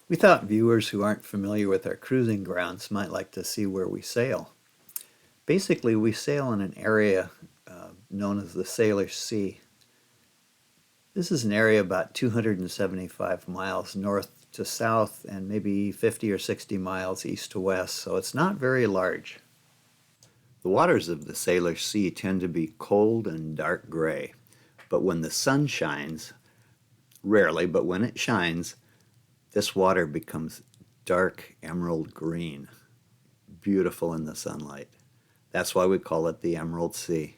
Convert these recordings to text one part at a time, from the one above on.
We thought viewers who aren't familiar with our cruising grounds might like to see where we sail. Basically, we sail in an area known as the Salish Sea. This is an area about 275 miles north to south and maybe 50 or 60 miles east to west, so it's not very large. The waters of the Salish Sea tend to be cold and dark gray, but when the sun shines, rarely, but when it shines, this water becomes dark emerald green, beautiful in the sunlight. That's why we call it the Emerald Sea.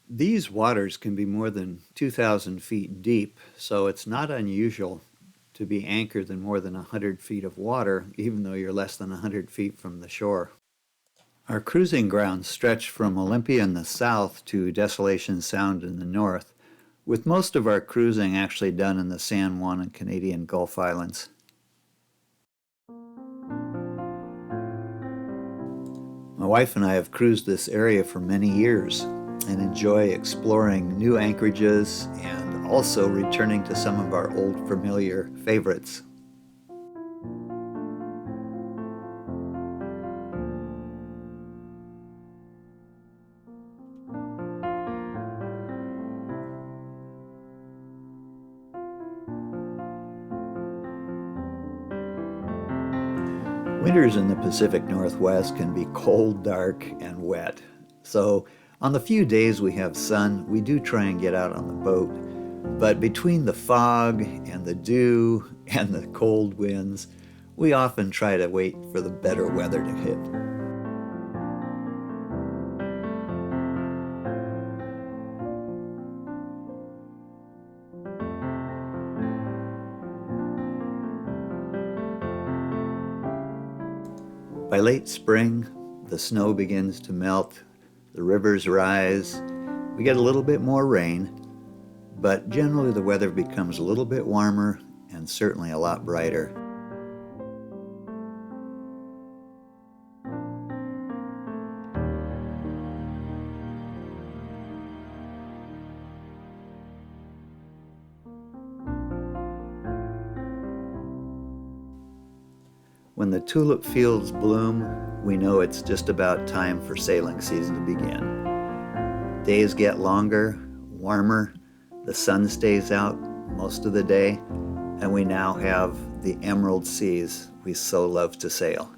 These waters can be more than 2,000 feet deep, so it's not unusual to be anchored in more than 100 feet of water, even though you're less than 100 feet from the shore. Our cruising grounds stretch from Olympia in the south to Desolation Sound in the north, with most of our cruising actually done in the San Juan and Canadian Gulf Islands. My wife and I have cruised this area for many years and enjoy exploring new anchorages and also returning to some of our old familiar favorites. Winters in the Pacific Northwest can be cold, dark, and wet. So on the few days we have sun, we do try and get out on the boat. But between the fog and the dew and the cold winds, we often try to wait for the better weather to hit. By late spring, the snow begins to melt, the rivers rise, we get a little bit more rain, but generally the weather becomes a little bit warmer and certainly a lot brighter. When the tulip fields bloom, we know it's just about time for sailing season to begin. Days get longer, warmer, the sun stays out most of the day, and we now have the emerald seas we so love to sail.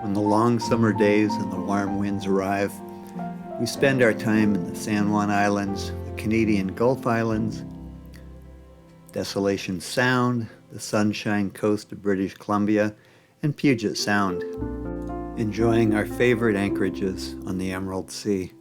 When the long summer days and the warm winds arrive, we spend our time in the San Juan Islands, the Canadian Gulf Islands, Desolation Sound, the Sunshine Coast of British Columbia, and Puget Sound, enjoying our favorite anchorages on the Emerald Sea.